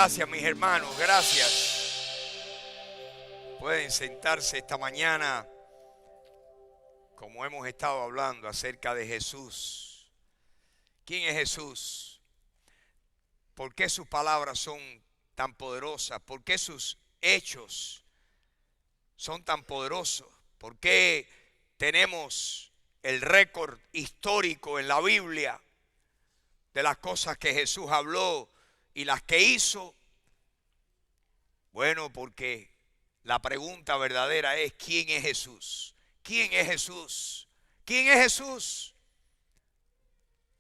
Gracias, mis hermanos, gracias. Pueden sentarse esta mañana, como hemos estado hablando acerca de Jesús. ¿Quién es Jesús? ¿Por qué sus palabras son tan poderosas? ¿Por qué sus hechos son tan poderosos? ¿Por qué tenemos el récord histórico en la Biblia de las cosas que Jesús habló y las que hizo? Bueno, porque la pregunta verdadera es: ¿quién es Jesús? ¿Quién es Jesús? ¿Quién es Jesús?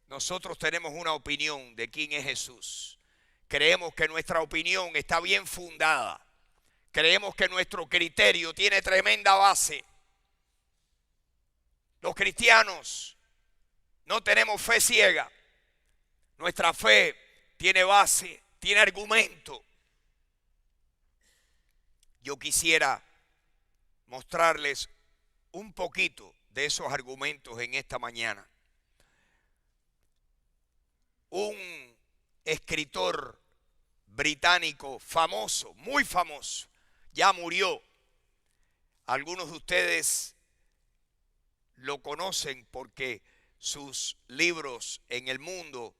Nosotros tenemos una opinión de quién es Jesús. Creemos que nuestra opinión está bien fundada. Creemos que nuestro criterio tiene tremenda base. Los cristianos no tenemos fe ciega. Nuestra fe tiene base, tiene argumento. Yo quisiera mostrarles un poquito de esos argumentos en esta mañana. Un escritor británico famoso, muy famoso, ya murió. Algunos de ustedes lo conocen porque sus libros en el mundo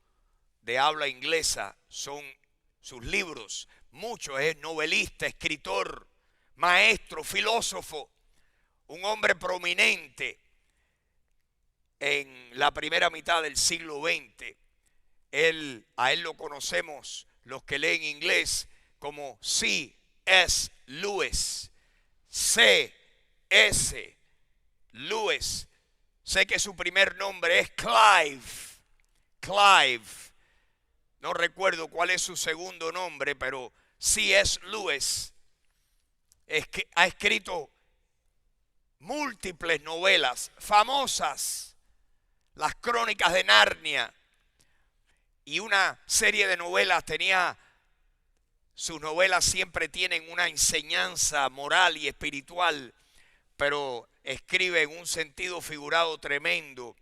de habla inglesa son sus libros. Mucho es novelista, escritor, maestro, filósofo, un hombre prominente en la primera mitad del siglo XX. A él lo conocemos los que leen inglés como C.S. Lewis. C.S. Lewis. Sé que su primer nombre es Clive. No recuerdo cuál es su segundo nombre, pero C.S. Lewis ha escrito múltiples novelas famosas, las Crónicas de Narnia, y una serie de novelas. Sus novelas siempre tienen una enseñanza moral y espiritual, pero escribe en un sentido figurado tremendo.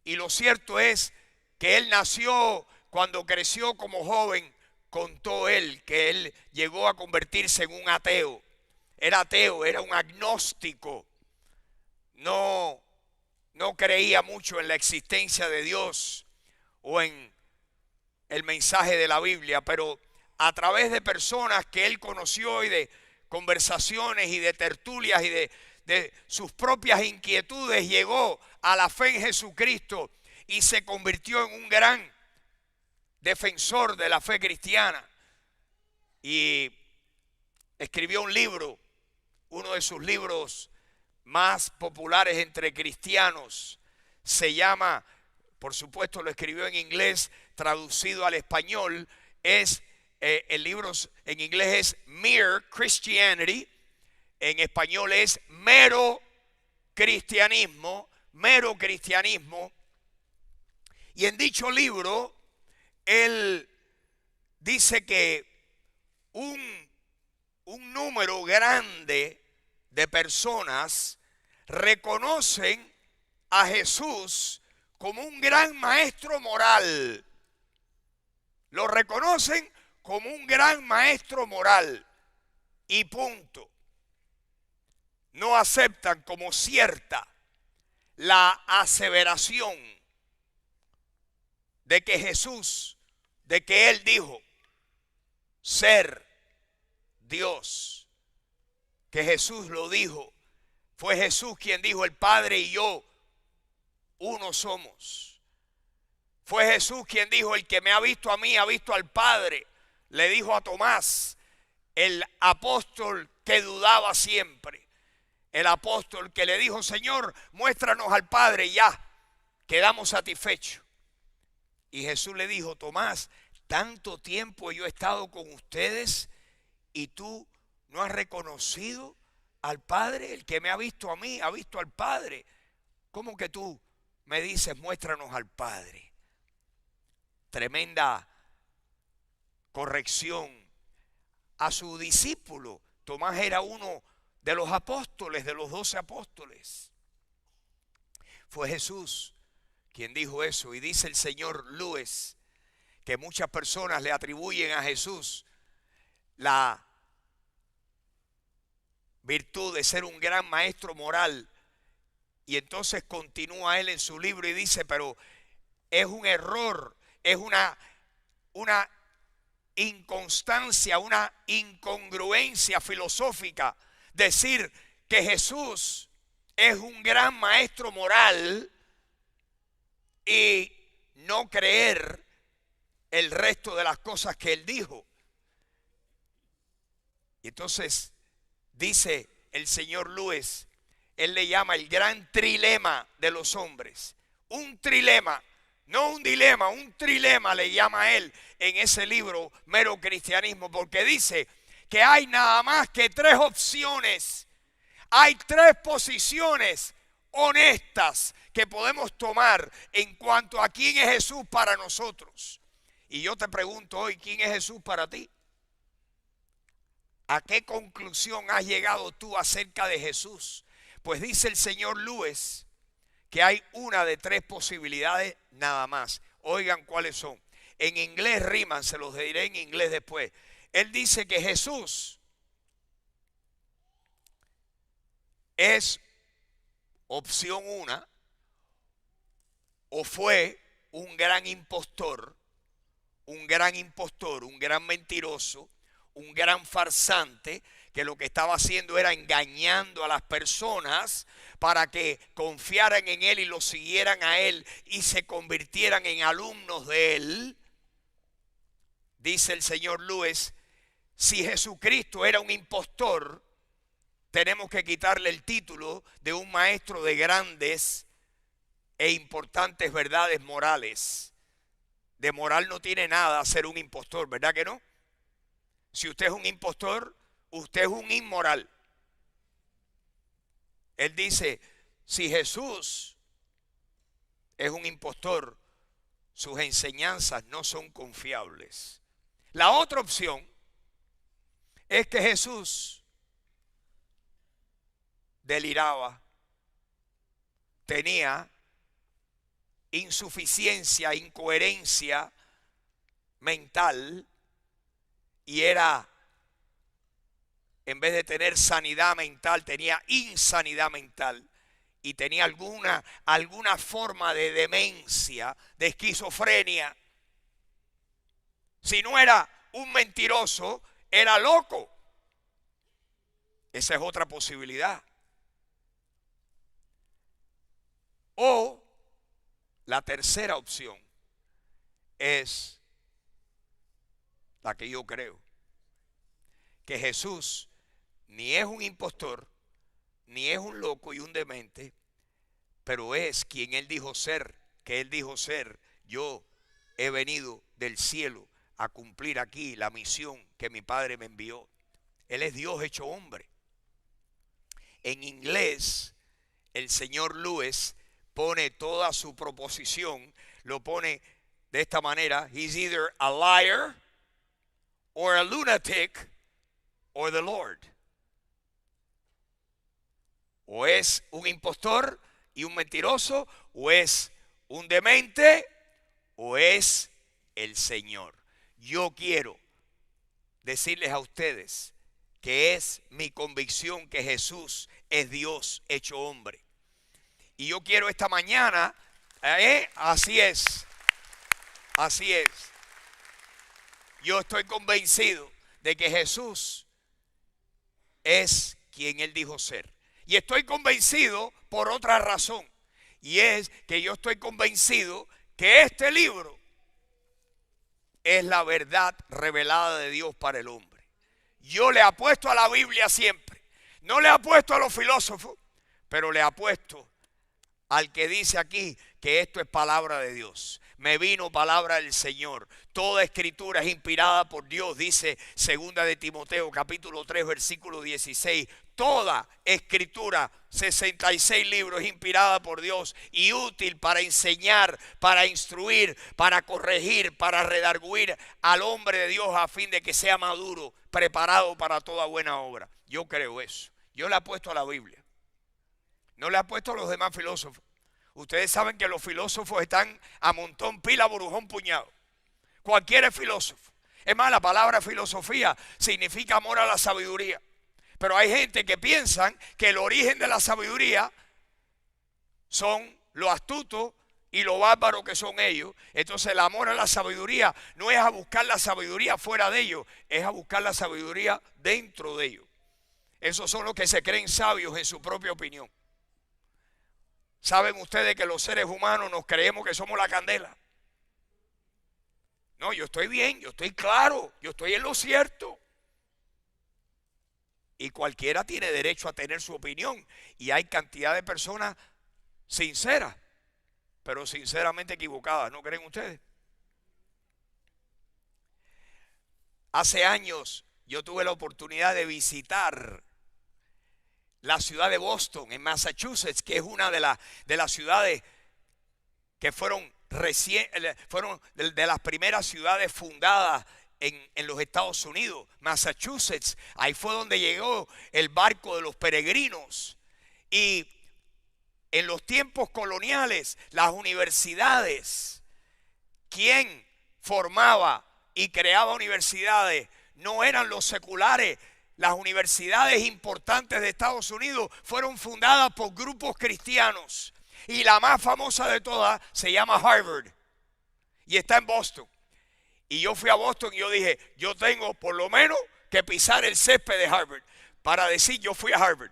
Y lo cierto es que él nació, cuando creció como joven, contó él que él llegó a convertirse en un ateo. Era ateo, era un agnóstico. No creía mucho en la existencia de Dios o en el mensaje de la Biblia, pero a través de personas que él conoció y de conversaciones y de tertulias y de sus propias inquietudes, llegó a la fe en Jesucristo y se convirtió en un gran defensor de la fe cristiana. Y escribió un libro, uno de sus libros más populares entre cristianos. Se llama, por supuesto lo escribió en inglés, traducido al español, el libro en inglés es Mere Christianity, en español es Mero Cristianismo. Y en dicho libro él dice que un número grande de personas reconocen a Jesús como un gran maestro moral. Lo reconocen como un gran maestro moral y punto. No aceptan como cierta la aseveración de que él dijo ser Dios, que Jesús lo dijo. Fue Jesús quien dijo: el Padre y yo uno somos. Fue Jesús quien dijo: el que me ha visto a mí ha visto al Padre. Le dijo a Tomás, el apóstol que dudaba siempre, el apóstol que le dijo: Señor, muéstranos al Padre y ya quedamos satisfechos. Y Jesús le dijo: Tomás, tanto tiempo yo he estado con ustedes y tú no has reconocido al Padre. El que me ha visto a mí ha visto al Padre. ¿Cómo que tú me dices muéstranos al Padre? Tremenda corrección a su discípulo. Tomás era uno de los apóstoles, de los 12 apóstoles. Fue Jesús quien dijo eso. Y dice el señor Lewis que muchas personas le atribuyen a Jesús la virtud de ser un gran maestro moral. Y entonces continúa él en su libro y dice, pero es un error, es una inconstancia, una incongruencia filosófica decir que Jesús es un gran maestro moral y no creer el resto de las cosas que él dijo. Y entonces dice el señor Lewis, él le llama el gran trilema de los hombres. Un trilema, no un dilema, un trilema le llama a él en ese libro Mero Cristianismo, porque dice que hay nada más que tres opciones, hay tres posiciones honestas que podemos tomar en cuanto a quién es Jesús para nosotros. Y yo te pregunto hoy, ¿quién es Jesús para ti? ¿A qué conclusión has llegado tú acerca de Jesús? Pues dice el señor Lewis que hay una de tres posibilidades nada más. Oigan cuáles son. En inglés riman, se los diré en inglés después. Él dice que Jesús es opción una, o fue un gran impostor, un gran mentiroso, un gran farsante, que lo que estaba haciendo era engañando a las personas para que confiaran en él y lo siguieran a él y se convirtieran en alumnos de él. Dice el señor Lewis, si Jesucristo era un impostor, tenemos que quitarle el título de un maestro de grandes e importantes verdades morales. De moral no tiene nada ser un impostor, ¿verdad que no? Si usted es un impostor, usted es un inmoral. Él dice, si Jesús es un impostor, sus enseñanzas no son confiables. La otra opción es que Jesús deliraba, tenía insuficiencia, incoherencia mental y era, en vez de tener sanidad mental, tenía insanidad mental y tenía alguna forma de demencia, de esquizofrenia. Si no era un mentiroso, era loco. Esa es otra posibilidad. O la tercera opción es la que yo creo, que Jesús ni es un impostor, ni es un loco y un demente, pero es quien él dijo ser, que él dijo ser: yo he venido del cielo a cumplir aquí la misión que mi Padre me envió. Él es Dios hecho hombre. En inglés, el señor Lewis pone toda su proposición, lo pone de esta manera: he's either a liar or a lunatic or the Lord. O es un impostor y un mentiroso, o es un demente, o es el Señor. Yo quiero decirles a ustedes que es mi convicción que Jesús es Dios hecho hombre. Y yo quiero esta mañana, así es, yo estoy convencido de que Jesús es quien él dijo ser. Y estoy convencido por otra razón, y es que yo estoy convencido que este libro es la verdad revelada de Dios para el hombre. Yo le apuesto a la Biblia siempre, no le apuesto a los filósofos, pero le apuesto al que dice aquí que esto es palabra de Dios. Me vino palabra del Señor. Toda escritura es inspirada por Dios, dice 2 de Timoteo capítulo 3 versículo 16. Toda escritura, 66 libros, es inspirada por Dios y útil para enseñar, para instruir, para corregir, para redarguir al hombre de Dios, a fin de que sea maduro, preparado para toda buena obra. Yo creo eso. Yo le apuesto a la Biblia. No le apuesto a los demás filósofos. Ustedes saben que los filósofos están a montón, pila, burujón, puñado. Cualquiera es filósofo. Es más, la palabra filosofía significa amor a la sabiduría. Pero hay gente que piensan que el origen de la sabiduría son lo astuto y lo bárbaro que son ellos. Entonces el amor a la sabiduría no es a buscar la sabiduría fuera de ellos, es a buscar la sabiduría dentro de ellos. Esos son los que se creen sabios en su propia opinión. ¿Saben ustedes que los seres humanos nos creemos que somos la candela? No, yo estoy bien, yo estoy claro, yo estoy en lo cierto. Y cualquiera tiene derecho a tener su opinión. Y hay cantidad de personas sinceras, pero sinceramente equivocadas, ¿no creen ustedes? Hace años yo tuve la oportunidad de visitar la ciudad de Boston, en Massachusetts, que es una de las ciudades que fueron de las primeras ciudades fundadas en los Estados Unidos. Massachusetts, ahí fue donde llegó el barco de los peregrinos. Y en los tiempos coloniales, las universidades, quien formaba y creaba universidades no eran los seculares. Las universidades importantes de Estados Unidos fueron fundadas por grupos cristianos. Y la más famosa de todas se llama Harvard. Y está en Boston. Y yo fui a Boston y yo dije, yo tengo por lo menos que pisar el césped de Harvard para decir yo fui a Harvard.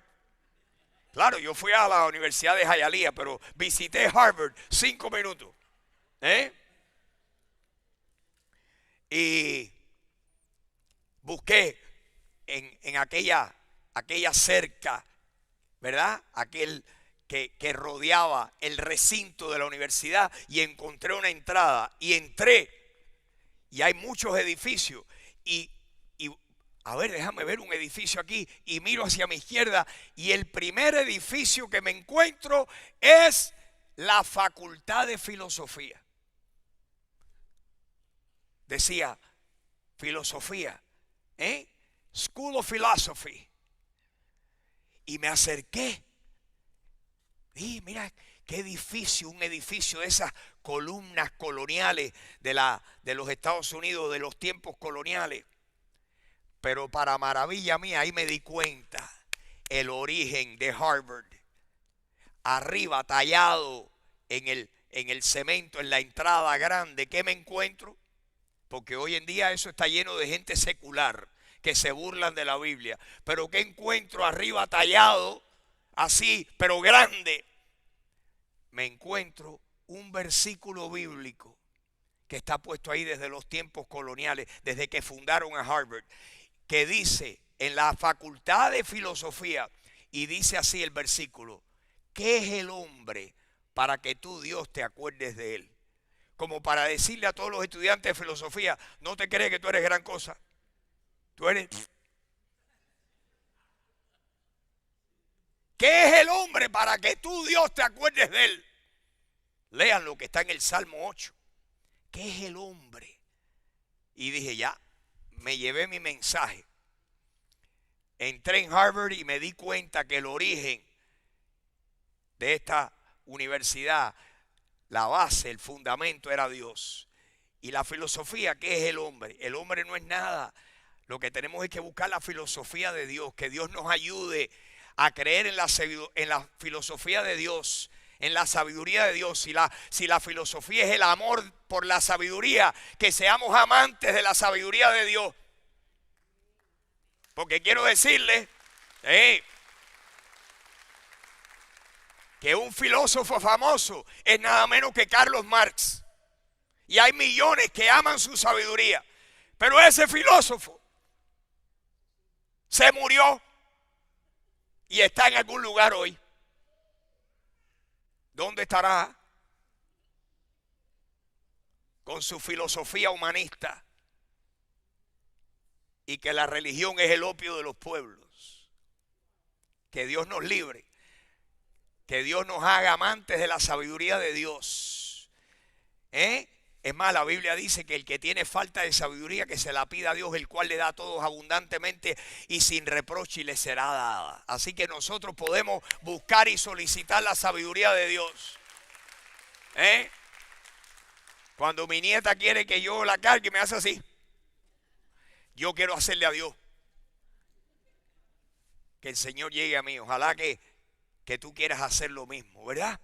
Claro, yo fui a la Universidad de Hialeah, pero visité Harvard 5 minutos. Y busqué en aquella cerca, ¿verdad? Aquel que rodeaba el recinto de la universidad, y encontré una entrada y entré y hay muchos edificios y a ver, déjame ver un edificio aquí, y miro hacia mi izquierda y el primer edificio que me encuentro es la Facultad de Filosofía. Decía filosofía, School of Philosophy. Y me acerqué. Y mira qué edificio, un edificio de esas columnas coloniales de los Estados Unidos, de los tiempos coloniales. Pero para maravilla mía, ahí me di cuenta el origen de Harvard. Arriba, tallado en el cemento, en la entrada grande, ¿qué me encuentro? Porque hoy en día eso está lleno de gente secular que se burlan de la Biblia. Pero ¿qué encuentro arriba tallado así, pero grande? Me encuentro un versículo bíblico que está puesto ahí desde los tiempos coloniales, desde que fundaron a Harvard, que dice en la Facultad de Filosofía, y dice así el versículo: ¿qué es el hombre para que tú, Dios, te acuerdes de él? Como para decirle a todos los estudiantes de filosofía, no te crees que tú eres gran cosa. Tú eres... ¿Qué es el hombre para que tú, Dios, te acuerdes de él? Lean lo que está en el Salmo 8. ¿Qué es el hombre? Y dije, ya, me llevé mi mensaje. Entré en Harvard y me di cuenta que el origen de esta universidad, la base, el fundamento era Dios. Y la filosofía, ¿qué es el hombre? El hombre no es nada. Lo que tenemos es que buscar la filosofía de Dios, que Dios nos ayude a creer en la filosofía de Dios, en la sabiduría de Dios. Si la filosofía es el amor por la sabiduría, que seamos amantes de la sabiduría de Dios. Porque quiero decirle que un filósofo famoso es nada menos que Carlos Marx. Y hay millones que aman su sabiduría. Pero ese filósofo se murió y está en algún lugar hoy. ¿Dónde estará? Con su filosofía humanista. Y que la religión es el opio de los pueblos. Que Dios nos libre. Que Dios nos haga amantes de la sabiduría de Dios. Es más, la Biblia dice que el que tiene falta de sabiduría, que se la pida a Dios, el cual le da a todos abundantemente y sin reproche, y le será dada. Así que nosotros podemos buscar y solicitar la sabiduría de Dios. Cuando mi nieta quiere que yo la cargue, me hace así. Yo quiero hacerle a Dios. Que el Señor llegue a mí. Ojalá que tú quieras hacer lo mismo, ¿verdad?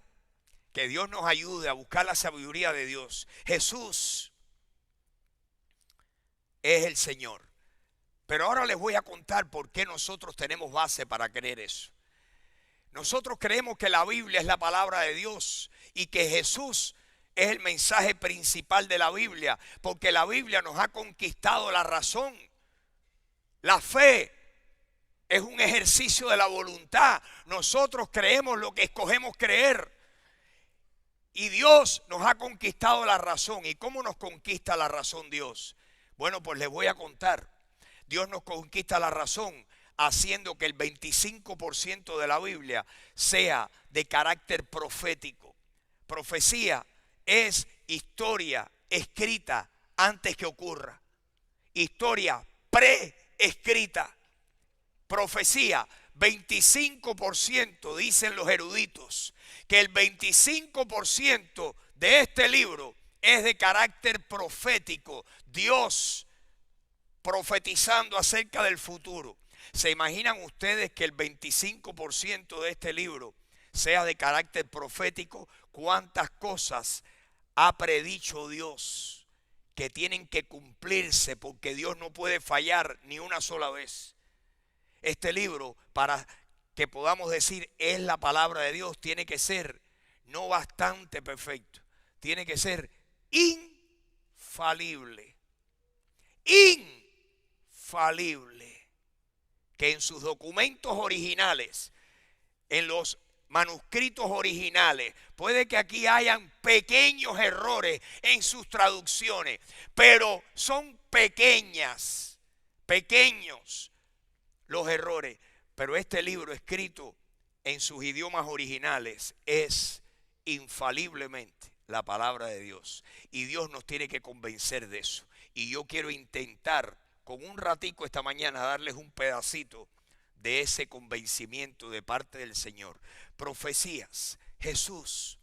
Que Dios nos ayude a buscar la sabiduría de Dios. Jesús es el Señor. Pero ahora les voy a contar por qué nosotros tenemos base para creer eso. Nosotros creemos que la Biblia es la palabra de Dios y que Jesús es el mensaje principal de la Biblia, porque la Biblia nos ha conquistado la razón. La fe es un ejercicio de la voluntad. Nosotros creemos lo que escogemos creer. Y Dios nos ha conquistado la razón. ¿Y cómo nos conquista la razón Dios? Bueno, pues les voy a contar. Dios nos conquista la razón haciendo que el 25% de la Biblia sea de carácter profético. Profecía es historia escrita antes que ocurra. Historia preescrita. Profecía, 25%, dicen los eruditos, que el 25% de este libro es de carácter profético. Dios profetizando acerca del futuro. ¿Se imaginan ustedes que el 25% de este libro sea de carácter profético? ¿Cuántas cosas ha predicho Dios que tienen que cumplirse? Porque Dios no puede fallar ni una sola vez. Este libro, para que podamos decir es la palabra de Dios, tiene que ser no bastante perfecto, tiene que ser infalible. Infalible. Que en sus documentos originales, en los manuscritos originales, puede que aquí hayan pequeños errores en sus traducciones, pero son pequeños los errores. Pero este libro escrito en sus idiomas originales es infaliblemente la palabra de Dios. Y Dios nos tiene que convencer de eso. Y yo quiero intentar con un ratico esta mañana darles un pedacito de ese convencimiento de parte del Señor. Profecías. Jesús.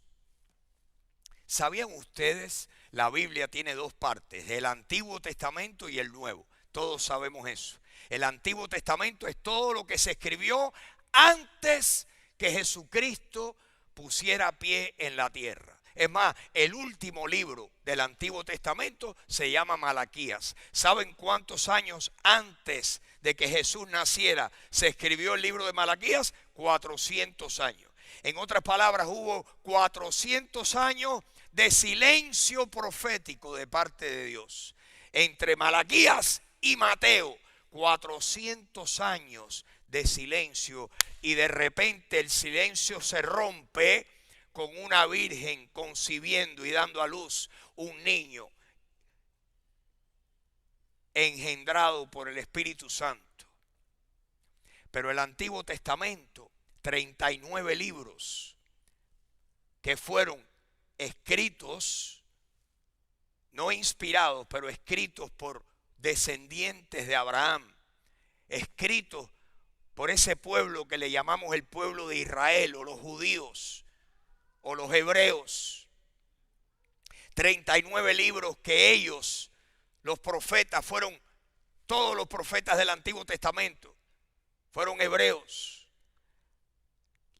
¿Sabían ustedes? La Biblia tiene dos partes, el Antiguo Testamento y el Nuevo. Todos sabemos eso. El Antiguo Testamento es todo lo que se escribió antes que Jesucristo pusiera pie en la tierra. Es más, el último libro del Antiguo Testamento se llama Malaquías. ¿Saben cuántos años antes de que Jesús naciera se escribió el libro de Malaquías? 400 años. En otras palabras, hubo 400 años de silencio profético de parte de Dios. Entre Malaquías y Mateo, 400 años de silencio, y de repente el silencio se rompe con una virgen concibiendo y dando a luz un niño engendrado por el Espíritu Santo. Pero el Antiguo Testamento, 39 libros que fueron escritos, no inspirados, pero escritos por descendientes de Abraham, escritos por ese pueblo que le llamamos el pueblo de Israel, o los judíos, o los hebreos. 39 libros que ellos, los profetas, fueron, todos los profetas del Antiguo Testamento fueron hebreos.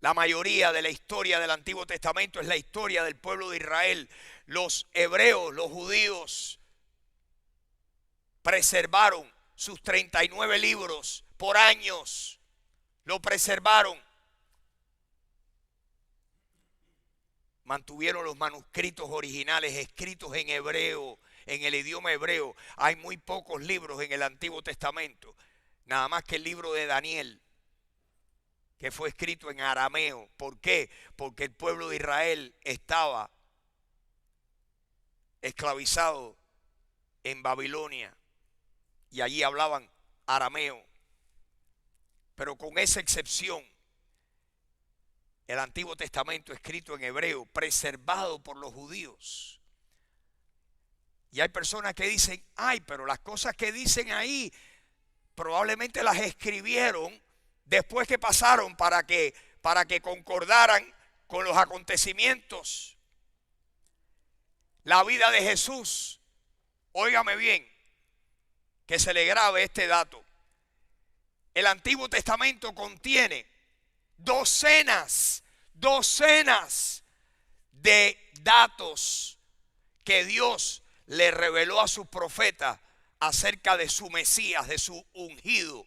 La mayoría de la historia del Antiguo Testamento es la historia del pueblo de Israel. Los hebreos, los judíos, preservaron sus 39 libros por años. Lo preservaron. Mantuvieron los manuscritos originales escritos en hebreo, en el idioma hebreo. Hay muy pocos libros en el Antiguo Testamento, nada más que el libro de Daniel, que fue escrito en arameo. ¿Por qué? Porque el pueblo de Israel estaba esclavizado en Babilonia y allí hablaban arameo. Pero con esa excepción, el Antiguo Testamento escrito en hebreo, preservado por los judíos. Y hay personas que dicen, ay, pero las cosas que dicen ahí probablemente las escribieron después que pasaron para que concordaran con los acontecimientos. La vida de Jesús, óigame bien, que se le grabe este dato. El Antiguo Testamento contiene docenas de datos que Dios le reveló a sus profetas acerca de su Mesías, de su ungido.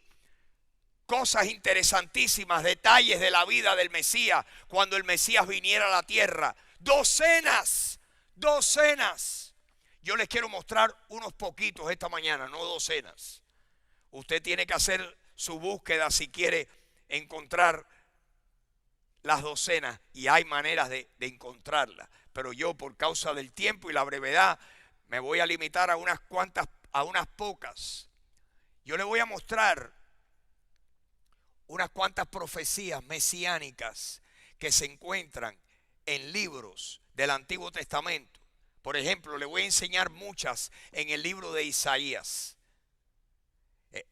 Cosas interesantísimas, detalles de la vida del Mesías cuando el Mesías viniera a la tierra. Docenas. Yo les quiero mostrar unos poquitos esta mañana, no docenas. Usted tiene que hacer su búsqueda si quiere encontrar las docenas, y hay maneras de encontrarlas. Pero yo, por causa del tiempo y la brevedad, me voy a limitar a unas cuantas, a unas pocas. Yo le voy a mostrar unas cuantas profecías mesiánicas que se encuentran en libros del Antiguo Testamento. Por ejemplo, le voy a enseñar muchas en el libro de Isaías.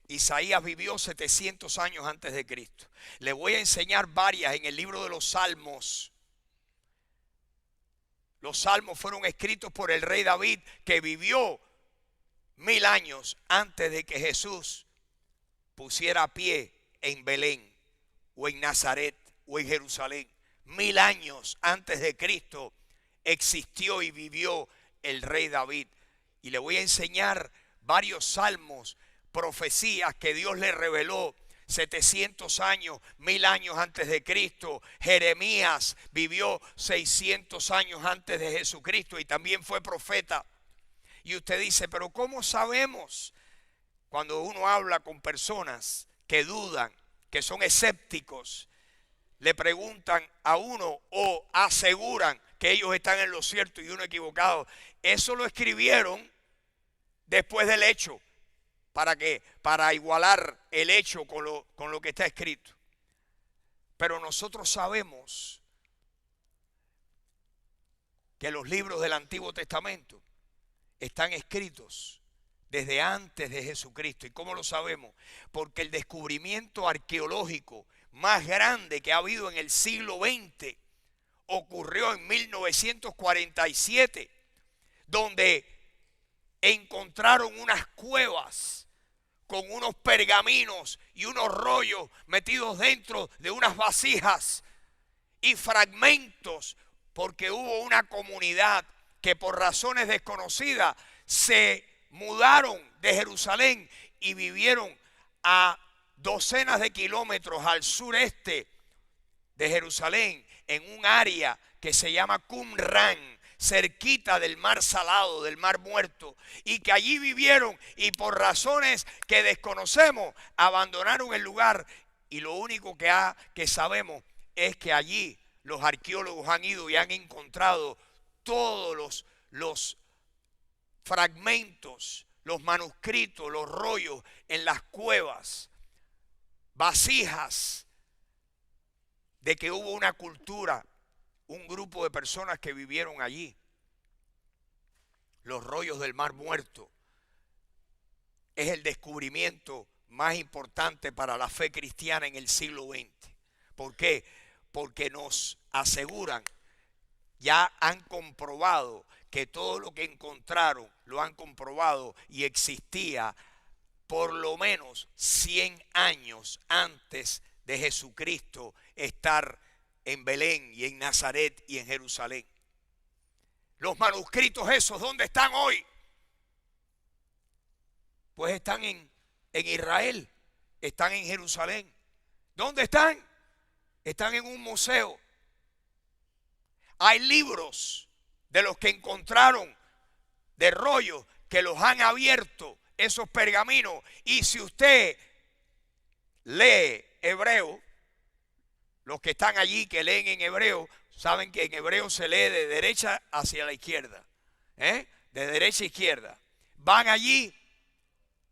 Isaías vivió 700 años antes de Cristo. Le voy a enseñar varias en el libro de los Salmos. Los Salmos fueron escritos por el rey David, que vivió 1000 años antes de que Jesús pusiera pie en Belén o en Nazaret o en Jerusalén. 1000 años antes de Cristo existió y vivió el rey David. Y le voy a enseñar varios salmos, profecías que Dios le reveló 700 años, 1000 años antes de Cristo. Jeremías vivió 600 años antes de Jesucristo y también fue profeta. Y usted dice, pero ¿cómo sabemos? Cuando uno habla con personas que dudan, que son escépticos, le preguntan a uno o aseguran que ellos están en lo cierto y uno equivocado. Eso lo escribieron después del hecho, para igualar el hecho con lo que está escrito. Pero nosotros sabemos que los libros del Antiguo Testamento están escritos desde antes de Jesucristo. ¿Y cómo lo sabemos? Porque el descubrimiento arqueológico más grande que ha habido en el siglo XX ocurrió en 1947, donde encontraron unas cuevas con unos pergaminos y unos rollos metidos dentro de unas vasijas y fragmentos, porque hubo una comunidad que por razones desconocidas se mudaron de Jerusalén y vivieron a docenas de kilómetros al sureste de Jerusalén, en un área que se llama Qumran, cerquita del mar Salado, del mar Muerto, y que allí vivieron y por razones que desconocemos abandonaron el lugar. Y lo único que sabemos es que allí los arqueólogos han ido y han encontrado todos los fragmentos, los manuscritos, los rollos en las cuevas, vasijas de que hubo una cultura, un grupo de personas que vivieron allí. Los rollos del mar Muerto es el descubrimiento más importante para la fe cristiana en el siglo XX. ¿Por qué? Porque nos aseguran, ya han comprobado que todo lo que encontraron lo han comprobado y existía por lo menos 100 años antes de Jesucristo estar en Belén y en Nazaret y en Jerusalén. Los manuscritos esos, ¿dónde están hoy? Pues están en Israel, están en Jerusalén. ¿Dónde están? Están en un museo. Hay libros de los que encontraron de rollos que los han abierto, esos pergaminos. Y si usted lee hebreo, los que están allí que leen en hebreo, saben que en hebreo se lee de derecha hacia la izquierda, de derecha a izquierda. Van allí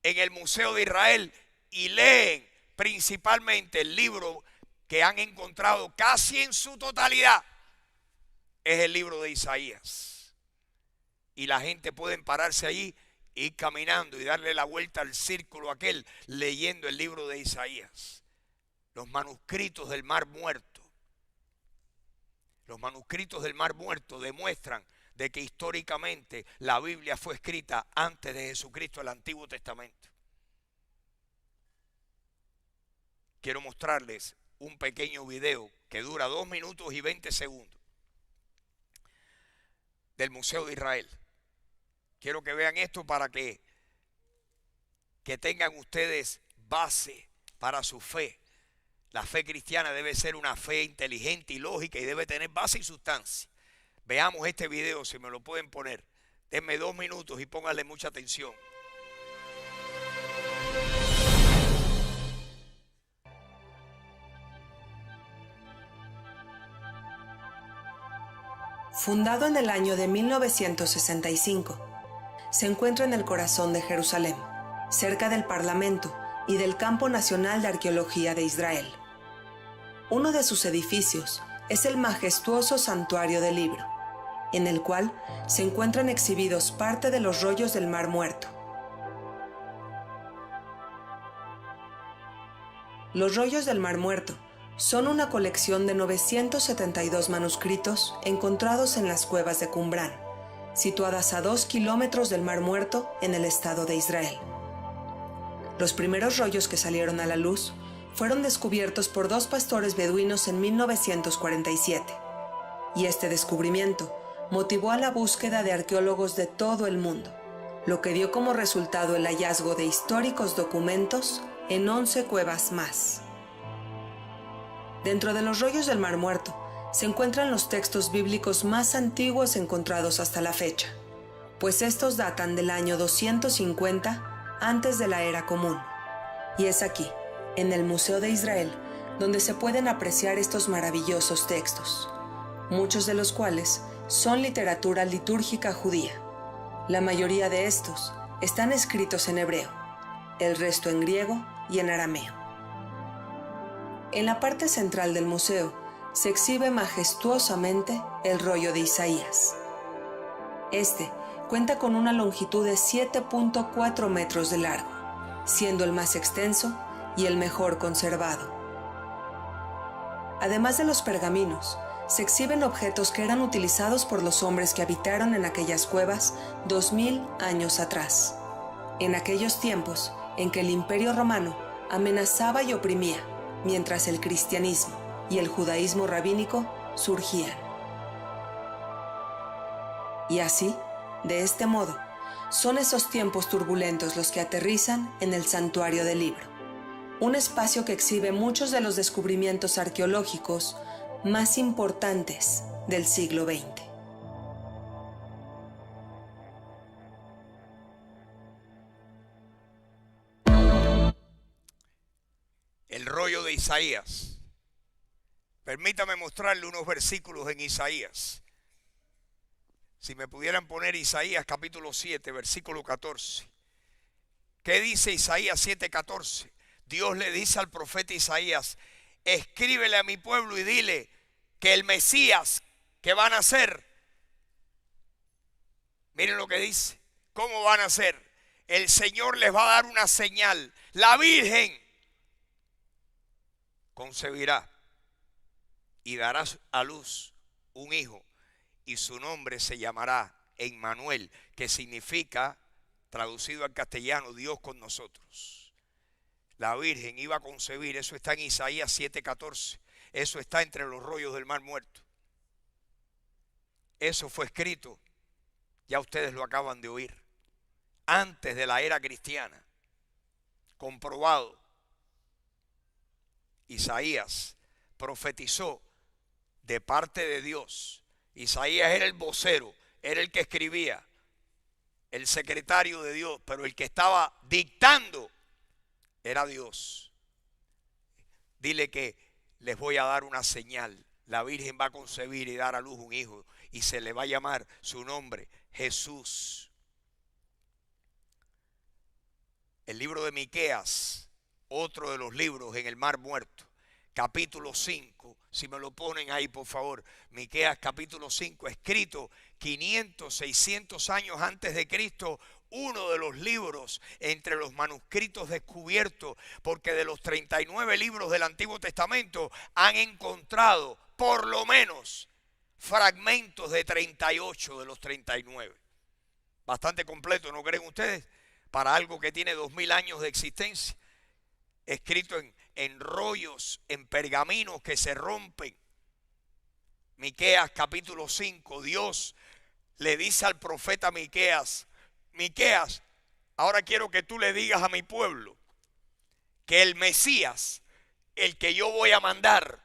en el Museo de Israel y leen principalmente el libro que han encontrado casi en su totalidad. Es el libro de Isaías. Y la gente puede pararse allí, ir caminando y darle la vuelta al círculo aquel leyendo el libro de Isaías. Los manuscritos del Mar Muerto. Los manuscritos del Mar Muerto demuestran de que históricamente la Biblia fue escrita antes de Jesucristo, el Antiguo Testamento. quiero mostrarles un pequeño video que dura 2 minutos y 20 segundos del Museo de Israel. Quiero que vean esto para que tengan ustedes base para su fe. La fe cristiana debe ser una fe inteligente y lógica y debe tener base y sustancia. Veamos este video, si me lo pueden poner. Denme 2 minutos y pónganle mucha atención. Fundado en el año de 1965, se encuentra en el corazón de Jerusalén, cerca del Parlamento y del Campo Nacional de Arqueología de Israel. Uno de sus edificios es el majestuoso Santuario del Libro, en el cual se encuentran exhibidos parte de los rollos del Mar Muerto. Los rollos del Mar Muerto son una colección de 972 manuscritos encontrados en las cuevas de Qumran, situadas a 2 kilómetros del Mar Muerto en el Estado de Israel. Los primeros rollos que salieron a la luz fueron descubiertos por 2 pastores beduinos en 1947, y este descubrimiento motivó a la búsqueda de arqueólogos de todo el mundo, lo que dio como resultado el hallazgo de históricos documentos en 11 cuevas más. Dentro de los rollos del Mar Muerto se encuentran los textos bíblicos más antiguos encontrados hasta la fecha, pues estos datan del año 250 antes de la Era Común. Y es aquí, en el Museo de Israel, donde se pueden apreciar estos maravillosos textos, muchos de los cuales son literatura litúrgica judía. La mayoría de estos están escritos en hebreo, el resto en griego y en arameo. En la parte central del museo se exhibe majestuosamente el rollo de Isaías. Este cuenta con una longitud de 7.4 metros de largo, siendo el más extenso y el mejor conservado. Además de los pergaminos, se exhiben objetos que eran utilizados por los hombres que habitaron en aquellas cuevas 2000 años atrás, en aquellos tiempos en que el Imperio Romano amenazaba y oprimía, mientras el cristianismo y el judaísmo rabínico surgían. Y así, de este modo, son esos tiempos turbulentos los que aterrizan en el Santuario del Libro, un espacio que exhibe muchos de los descubrimientos arqueológicos más importantes del siglo XX. El rollo de Isaías. Permítame mostrarle unos versículos en Isaías. Si me pudieran poner Isaías capítulo 7, versículo 14. ¿Qué dice Isaías 7:14? Dios le dice al profeta Isaías: escríbele a mi pueblo y dile que el Mesías que van a nacer, miren lo que dice, ¿cómo van a nacer? El Señor les va a dar una señal. La Virgen concebirá y dará a luz un hijo, y su nombre se llamará Emmanuel, que significa, traducido al castellano, Dios con nosotros. La Virgen iba a concebir, eso está en Isaías 7:14, eso está entre los rollos del Mar Muerto. Eso fue escrito, ya ustedes lo acaban de oír, antes de la era cristiana, comprobado. Isaías profetizó de parte de Dios. Isaías era el vocero, era el que escribía, el secretario de Dios, pero el que estaba dictando era Dios. Dile que les voy a dar una señal. La Virgen va a concebir y dar a luz un hijo, y se le va a llamar su nombre Jesús. El libro de Miqueas, otro de los libros en el Mar Muerto, capítulo 5, si me lo ponen ahí por favor, Miqueas capítulo 5, escrito 500, 600 años antes de Cristo, uno de los libros entre los manuscritos descubiertos, porque de los 39 libros del Antiguo Testamento han encontrado por lo menos fragmentos de 38 de los 39. Bastante completo, ¿no creen ustedes? Para algo que tiene 2000 años de existencia, escrito en rollos, en pergaminos que se rompen. Miqueas capítulo 5, Dios le dice al profeta Miqueas: Miqueas, ahora quiero que tú le digas a mi pueblo que el Mesías, el que yo voy a mandar,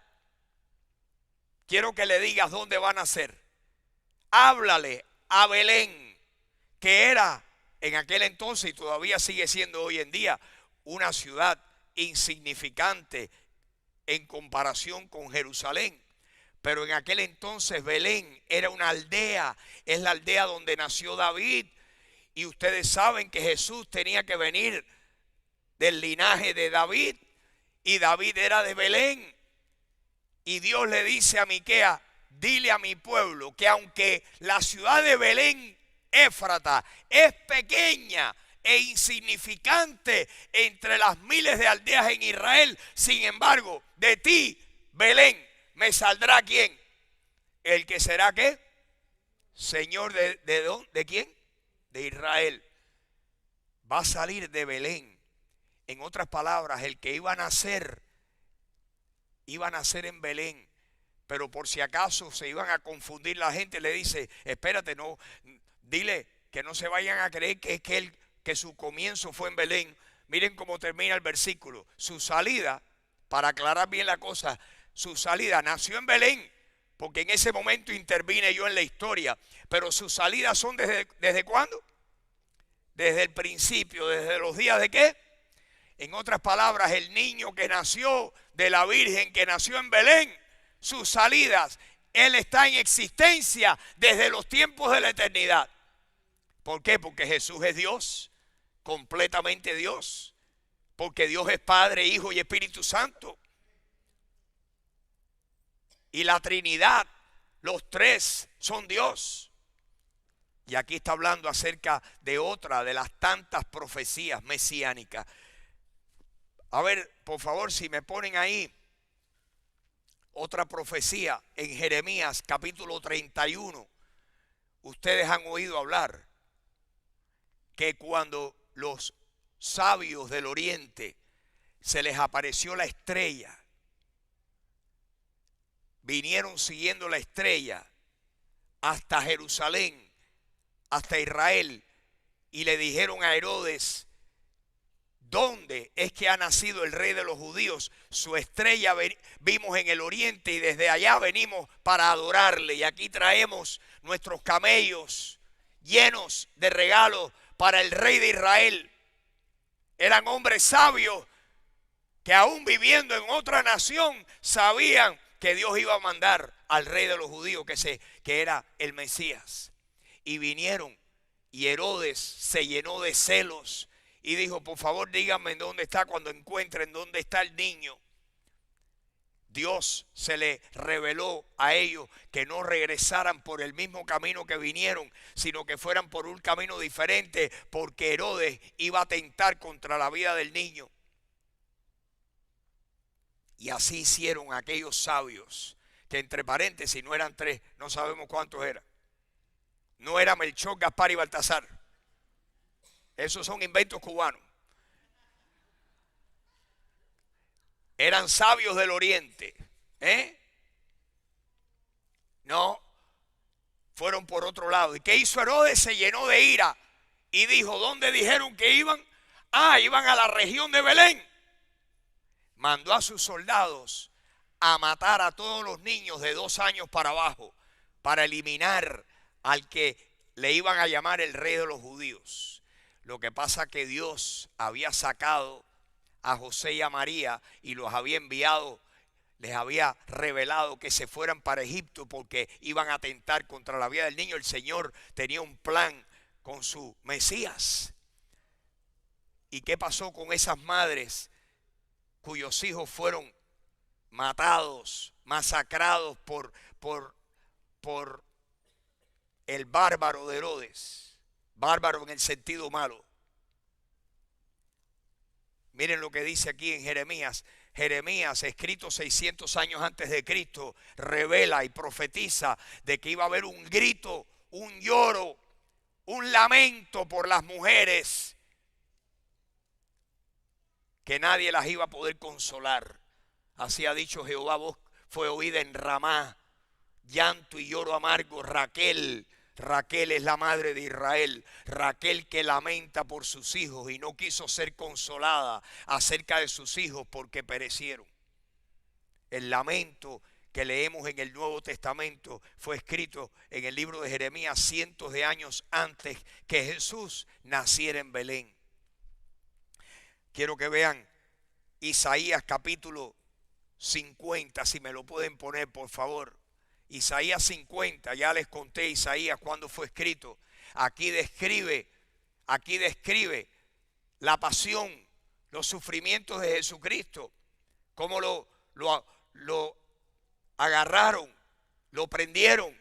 quiero que le digas dónde van a nacer. Háblale a Belén, que era en aquel entonces y todavía sigue siendo hoy en día una ciudad insignificante en comparación con Jerusalén. Pero en aquel entonces Belén era una aldea, es la aldea donde nació David. Y ustedes saben que Jesús tenía que venir del linaje de David, y David era de Belén. Y Dios le dice a Miqueas: dile a mi pueblo que aunque la ciudad de Belén, Éfrata, es pequeña e insignificante entre las miles de aldeas en Israel, sin embargo, de ti, Belén, me saldrá ¿quién? El que será ¿qué? Señor ¿de quién? De Israel. Va a salir de Belén. En otras palabras, el que iba a nacer en Belén. Pero por si acaso se iban a confundir la gente, le dice: espérate, no, dile que no se vayan a creer que es que su comienzo fue en Belén. Miren cómo termina el versículo. Su salida, para aclarar bien la cosa, su salida nació en Belén, porque en ese momento intervine yo en la historia. Pero sus salidas son ¿desde cuándo? Desde el principio, desde los días de ¿qué? En otras palabras, el niño que nació de la Virgen, que nació en Belén, sus salidas, él está en existencia desde los tiempos de la eternidad. ¿Por qué? Porque Jesús es Dios, completamente Dios. Porque Dios es Padre, Hijo y Espíritu Santo. Y la Trinidad, los tres son Dios. Y aquí está hablando acerca de otra de las tantas profecías mesiánicas. A ver, por favor, si me ponen ahí otra profecía en Jeremías capítulo 31. Ustedes han oído hablar que cuando los sabios del oriente se les apareció la estrella, vinieron siguiendo la estrella hasta Jerusalén, hasta Israel, y le dijeron a Herodes: ¿dónde es que ha nacido el rey de los judíos? Su estrella vimos en el oriente y desde allá venimos para adorarle. Y aquí traemos nuestros camellos llenos de regalos para el rey de Israel. Eran hombres sabios que aún viviendo en otra nación sabían que Dios iba a mandar al rey de los judíos, que era el Mesías. Y vinieron, y Herodes se llenó de celos y dijo: por favor, díganme dónde está. Cuando encuentren dónde está el niño. Dios se le reveló a ellos que no regresaran por el mismo camino que vinieron, sino que fueran por un camino diferente, porque Herodes iba a atentar contra la vida del niño. Y así hicieron aquellos sabios, que entre paréntesis no eran tres, no sabemos cuántos eran. No era Melchor, Gaspar y Baltasar. Esos son inventos cubanos. Eran sabios del oriente. No, fueron por otro lado. ¿Y qué hizo Herodes? Se llenó de ira y dijo: ¿dónde dijeron que iban? Iban a la región de Belén. Mandó a sus soldados a matar a todos los niños de 2 años para abajo, para eliminar al que le iban a llamar el rey de los judíos. Lo que pasa que Dios había sacado a José y a María y los había enviado, les había revelado que se fueran para Egipto porque iban a atentar contra la vida del niño. El Señor tenía un plan con su Mesías. ¿Y qué pasó con esas madres cuyos hijos fueron matados, masacrados por el bárbaro de Herodes? Bárbaro en el sentido malo. Miren lo que dice aquí en Jeremías. Jeremías, escrito 600 años antes de Cristo, revela y profetiza de que iba a haber un grito, un lloro, un lamento por las mujeres que nadie las iba a poder consolar. Así ha dicho Jehová, voz fue oída en Ramá, llanto y lloro amargo. Raquel es la madre de Israel. Raquel que lamenta por sus hijos y no quiso ser consolada acerca de sus hijos porque perecieron. El lamento que leemos en el Nuevo Testamento fue escrito en el libro de Jeremías cientos de años antes que Jesús naciera en Belén. Quiero que vean Isaías capítulo 50, si me lo pueden poner por favor. Isaías 50, ya les conté Isaías cuando fue escrito. Aquí describe la pasión, los sufrimientos de Jesucristo, cómo lo agarraron, lo prendieron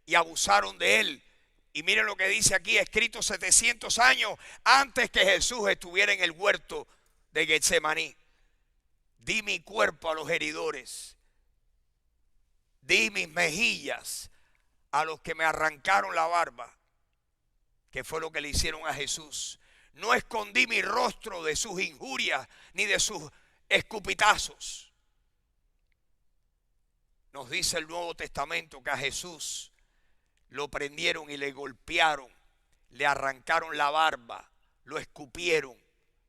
y abusaron de él. Y miren lo que dice aquí, escrito 700 años antes que Jesús estuviera en el huerto de Getsemaní. Di mi cuerpo a los heridores, di mis mejillas a los que me arrancaron la barba, que fue lo que le hicieron a Jesús. No escondí mi rostro de sus injurias ni de sus escupitazos. Nos dice el Nuevo Testamento que a Jesús lo prendieron y le golpearon, le arrancaron la barba, lo escupieron,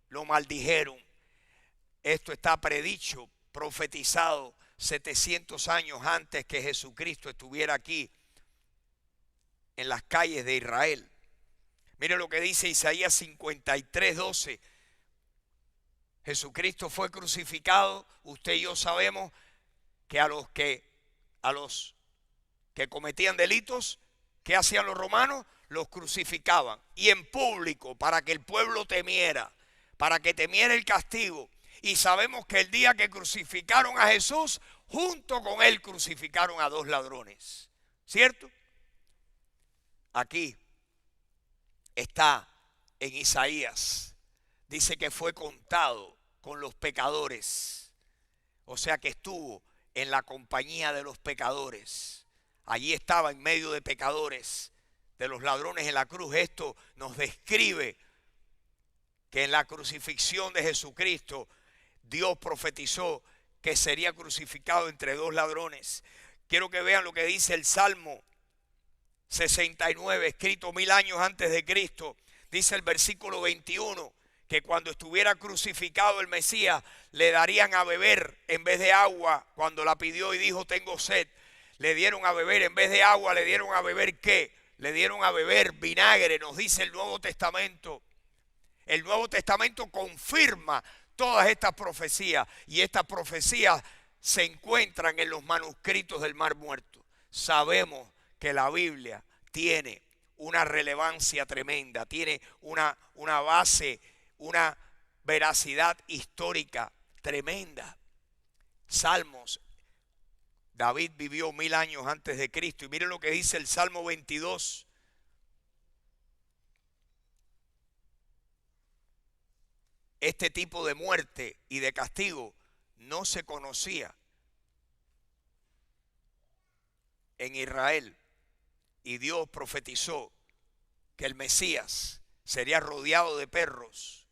lo maldijeron. Esto está predicho, profetizado 700 años antes que Jesucristo estuviera aquí en las calles de Israel. Mire lo que dice Isaías 53:12. Jesucristo fue crucificado. Usted y yo sabemos que a los que cometían delitos, ¿qué hacían los romanos? Los crucificaban. Y en público, para que el pueblo temiera, para que temiera el castigo. Y sabemos que el día que crucificaron a Jesús, junto con él crucificaron a 2 ladrones. ¿Cierto? Aquí está en Isaías. Dice que fue contado con los pecadores. O sea que estuvo en la compañía de los pecadores. Allí estaba en medio de pecadores, de los ladrones en la cruz. Esto nos describe que en la crucifixión de Jesucristo, Dios profetizó que sería crucificado entre 2 ladrones. Quiero que vean lo que dice el Salmo 69, escrito 1000 años antes de Cristo. Dice el versículo 21, que cuando estuviera crucificado el Mesías, le darían a beber en vez de agua. Cuando la pidió y dijo, tengo sed, le dieron a beber en vez de agua. ¿Le dieron a beber qué? Le dieron a beber vinagre, nos dice el Nuevo Testamento. El Nuevo Testamento confirma todas estas profecías, y estas profecías se encuentran en los manuscritos del Mar Muerto. Sabemos que la Biblia tiene una relevancia tremenda, tiene una base, una veracidad histórica tremenda. Salmos. David vivió 1000 años antes de Cristo. Y miren lo que dice el Salmo 22. Este tipo de muerte y de castigo no se conocía en Israel. Y Dios profetizó que el Mesías sería rodeado de perros,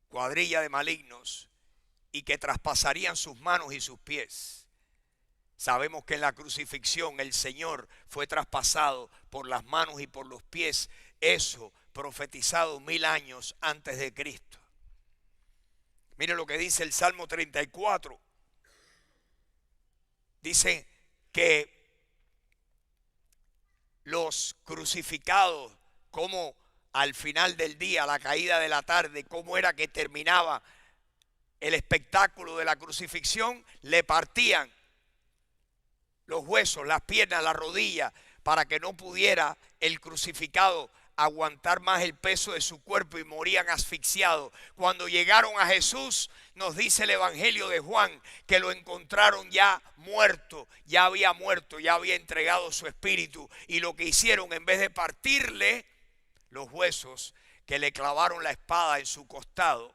cuadrilla de malignos, y que traspasarían sus manos y sus pies. Sabemos que en la crucifixión el Señor fue traspasado por las manos y por los pies. Eso profetizado 1000 años antes de Cristo. Mire lo que dice el Salmo 34. Dice que los crucificados, como al final del día, a la caída de la tarde, cómo era que terminaba el espectáculo de la crucifixión, le partían los huesos, las piernas, las rodillas, para que no pudiera el crucificado aguantar más el peso de su cuerpo, y morían asfixiados. Cuando llegaron a Jesús, nos dice el Evangelio de Juan que lo encontraron ya muerto, ya había entregado su espíritu, y lo que hicieron, en vez de partirle los huesos, que le clavaron la espada en su costado,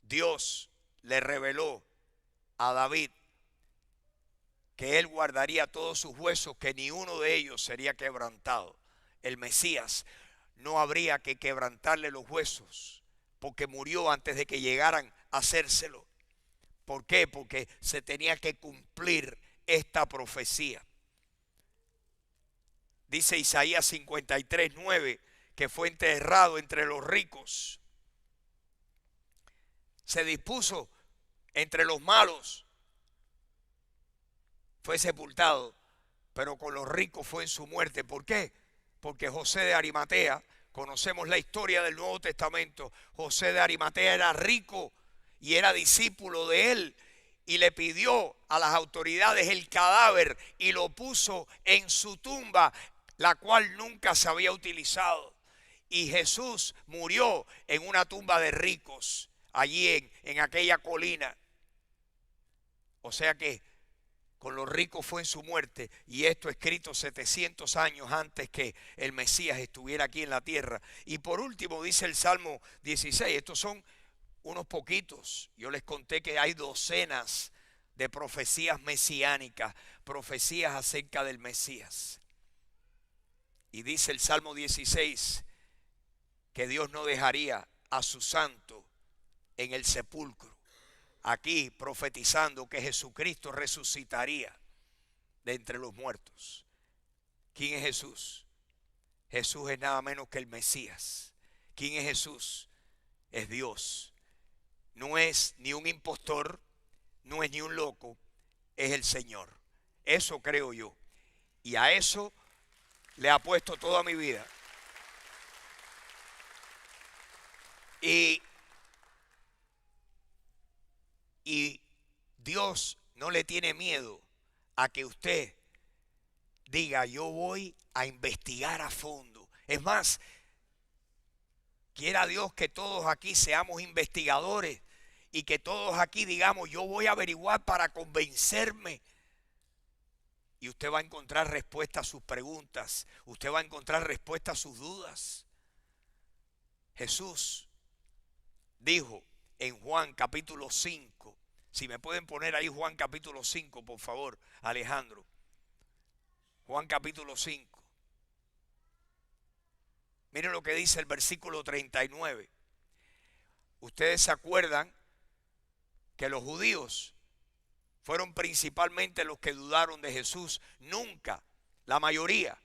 Dios le reveló a David que él guardaría todos sus huesos, que ni uno de ellos sería quebrantado. El Mesías no habría que quebrantarle los huesos, porque murió antes de que llegaran a hacérselo. ¿Por qué? Porque se tenía que cumplir esta profecía. Dice Isaías 53:9 que fue enterrado entre los ricos. Se dispuso entre los malos. Fue sepultado, pero con los ricos fue en su muerte. ¿Por qué? Porque José de Arimatea, conocemos la historia del Nuevo Testamento, José de Arimatea era rico y era discípulo de él, y le pidió a las autoridades el cadáver y lo puso en su tumba, la cual nunca se había utilizado. Y Jesús murió en una tumba de ricos, allí en aquella colina. O sea que con los ricos fue en su muerte, y esto escrito 700 años antes que el Mesías estuviera aquí en la tierra. Y por último dice el Salmo 16, estos son unos poquitos. Yo les conté que hay docenas de profecías mesiánicas, profecías acerca del Mesías. Y dice el Salmo 16 que Dios no dejaría a su santo en el sepulcro. Aquí profetizando que Jesucristo resucitaría de entre los muertos. ¿Quién es Jesús? Jesús es nada menos que el Mesías. ¿Quién es Jesús? Es Dios. No es ni un impostor, no es ni un loco, es el Señor. Eso creo yo. Y a eso le apuesto toda mi vida. Y Dios no le tiene miedo a que usted diga, yo voy a investigar a fondo. Es más, quiera Dios que todos aquí seamos investigadores y que todos aquí digamos, yo voy a averiguar para convencerme. Y usted va a encontrar respuesta a sus preguntas. Usted va a encontrar respuesta a sus dudas. Jesús dijo en Juan capítulo 5. Si me pueden poner ahí Juan capítulo 5, por favor, Alejandro. Juan capítulo 5. Miren lo que dice el versículo 39. Ustedes se acuerdan que los judíos fueron principalmente los que dudaron de Jesús. Nunca, la mayoría.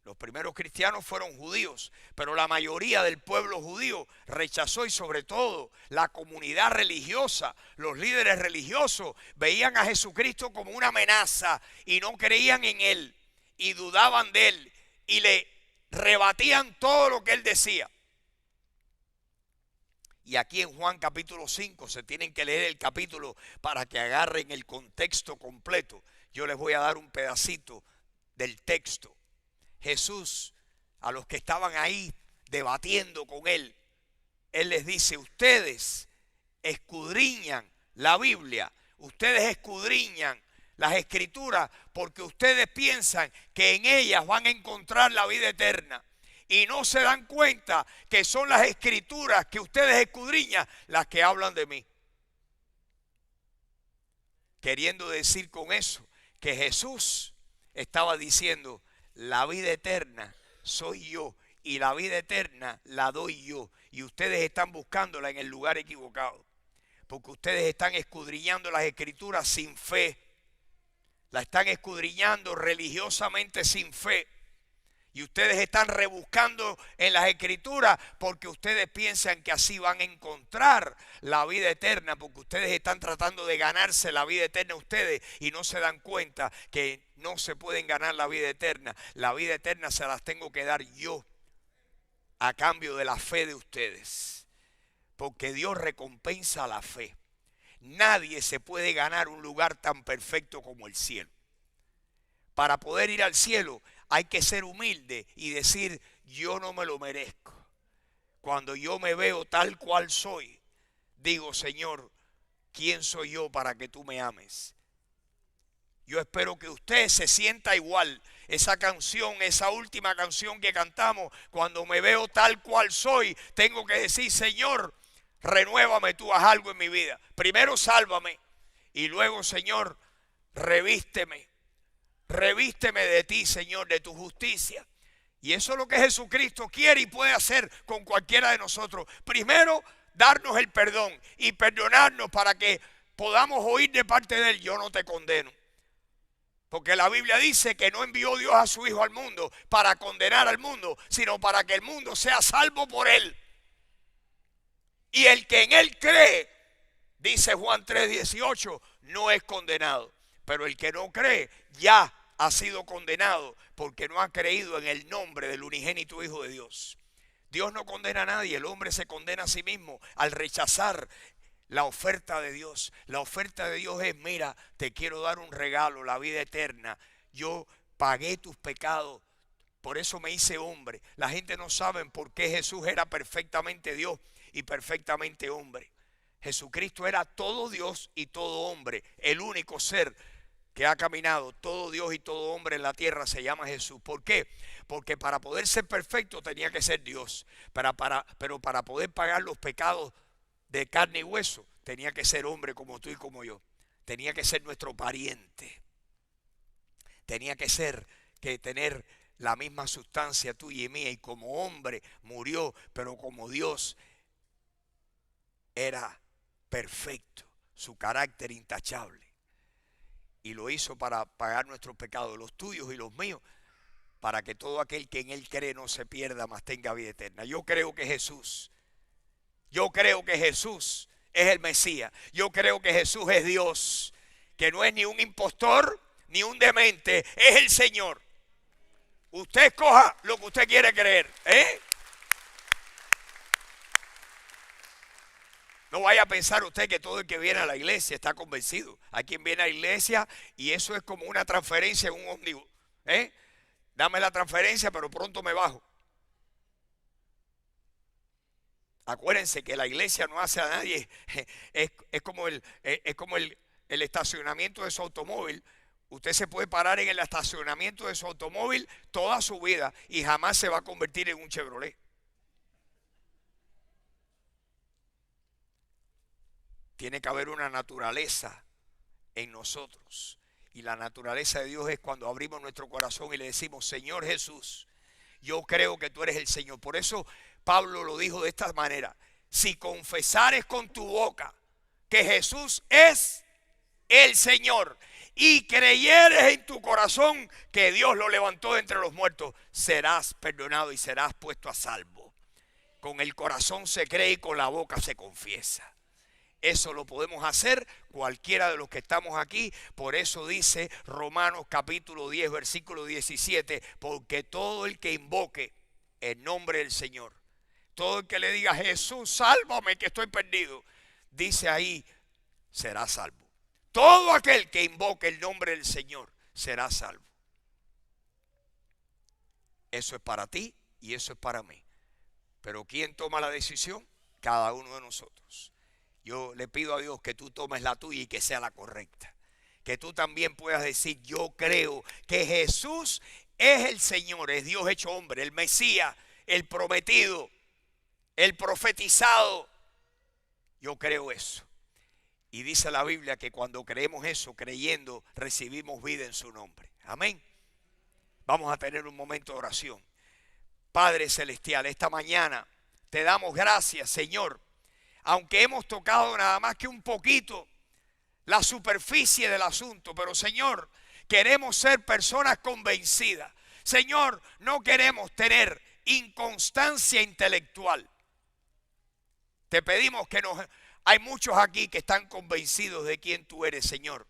Los primeros cristianos fueron judíos, pero la mayoría del pueblo judío rechazó, y sobre todo la comunidad religiosa, los líderes religiosos, veían a Jesucristo como una amenaza y no creían en él y dudaban de él y le rebatían todo lo que él decía. Y aquí en Juan capítulo 5 se tienen que leer el capítulo para que agarren el contexto completo. Yo les voy a dar un pedacito del texto. Jesús, a los que estaban ahí debatiendo con él, él les dice, ustedes escudriñan la Biblia, ustedes escudriñan las Escrituras porque ustedes piensan que en ellas van a encontrar la vida eterna. Y no se dan cuenta que son las Escrituras que ustedes escudriñan las que hablan de mí. Queriendo decir con eso que Jesús estaba diciendo, la vida eterna soy yo y la vida eterna la doy yo. Y ustedes están buscándola en el lugar equivocado. Porque ustedes están escudriñando las Escrituras sin fe. La están escudriñando religiosamente sin fe. Y ustedes están rebuscando en las Escrituras porque ustedes piensan que así van a encontrar la vida eterna, porque ustedes están tratando de ganarse la vida eterna ustedes y no se dan cuenta que no se pueden ganar la vida eterna. La vida eterna se las tengo que dar yo a cambio de la fe de ustedes, porque Dios recompensa la fe. Nadie se puede ganar un lugar tan perfecto como el cielo. Para poder ir al cielo hay que ser humilde y decir, yo no me lo merezco. Cuando yo me veo tal cual soy, digo, Señor, ¿quién soy yo para que tú me ames? Yo espero que usted se sienta igual. Esa canción, esa última canción que cantamos, cuando me veo tal cual soy, tengo que decir, Señor, renuévame tú, haz algo en mi vida. Primero sálvame y luego, Señor, revísteme. Revísteme de ti, Señor, de tu justicia. Y eso es lo que Jesucristo quiere y puede hacer con cualquiera de nosotros. Primero, darnos el perdón y perdonarnos para que podamos oír de parte de Él: yo no te condeno. Porque la Biblia dice que no envió Dios a su Hijo al mundo para condenar al mundo, sino para que el mundo sea salvo por Él. Y el que en Él cree, dice Juan 3:18, no es condenado. Pero el que no cree ya ha sido condenado porque no ha creído en el nombre del unigénito Hijo de Dios. Dios no condena a nadie, el hombre se condena a sí mismo al rechazar la oferta de Dios. La oferta de Dios es: mira, te quiero dar un regalo, la vida eterna. Yo pagué tus pecados, por eso me hice hombre. La gente no sabe por qué Jesús era perfectamente Dios y perfectamente hombre. Jesucristo era todo Dios y todo hombre. El único ser que ha caminado todo Dios y todo hombre en la tierra se llama Jesús. ¿Por qué? Porque para poder ser perfecto tenía que ser Dios. Pero para poder pagar los pecados de carne y hueso tenía que ser hombre como tú y como yo. Tenía que ser nuestro pariente. Tenía que tener la misma sustancia tuya y mía. Y como hombre murió, pero como Dios era perfecto, su carácter intachable. Y lo hizo para pagar nuestros pecados, los tuyos y los míos, para que todo aquel que en Él cree no se pierda, mas tenga vida eterna. Yo creo que Jesús es el Mesías. Yo creo que Jesús es Dios, que no es ni un impostor ni un demente, es el Señor. Usted escoja lo que usted quiere creer, No vaya a pensar usted que todo el que viene a la iglesia está convencido. Hay quien viene a la iglesia y eso es como una transferencia en un ómnibus. Dame la transferencia, pero pronto me bajo. Acuérdense que la iglesia no hace a nadie. Es como el estacionamiento de su automóvil. Usted se puede parar en el estacionamiento de su automóvil toda su vida y jamás se va a convertir en un Chevrolet. Tiene que haber una naturaleza en nosotros. Y la naturaleza de Dios es cuando abrimos nuestro corazón y le decimos: Señor Jesús, yo creo que tú eres el Señor. Por eso Pablo lo dijo de esta manera: si confesares con tu boca que Jesús es el Señor y creyeres en tu corazón que Dios lo levantó de entre los muertos, serás perdonado y serás puesto a salvo. Con el corazón se cree y con la boca se confiesa. Eso lo podemos hacer cualquiera de los que estamos aquí. Por eso dice Romanos capítulo 10 versículo 17: porque todo el que invoque el nombre del Señor, todo el que le diga: Jesús, sálvame que estoy perdido, dice ahí, será salvo. Todo aquel que invoque el nombre del Señor será salvo. Eso es para ti y eso es para mí. Pero ¿quién toma la decisión? Cada uno de nosotros. Yo le pido a Dios que tú tomes la tuya y que sea la correcta. Que tú también puedas decir: yo creo que Jesús es el Señor, es Dios hecho hombre, el Mesías, el prometido, el profetizado. Yo creo eso. Y dice la Biblia que cuando creemos eso, creyendo, recibimos vida en su nombre. Amén. Vamos a tener un momento de oración. Padre celestial, esta mañana te damos gracias, Señor. Aunque hemos tocado nada más que un poquito la superficie del asunto, pero Señor, queremos ser personas convencidas. Señor, no queremos tener inconstancia intelectual. Te pedimos que hay muchos aquí que están convencidos de quién tú eres, Señor.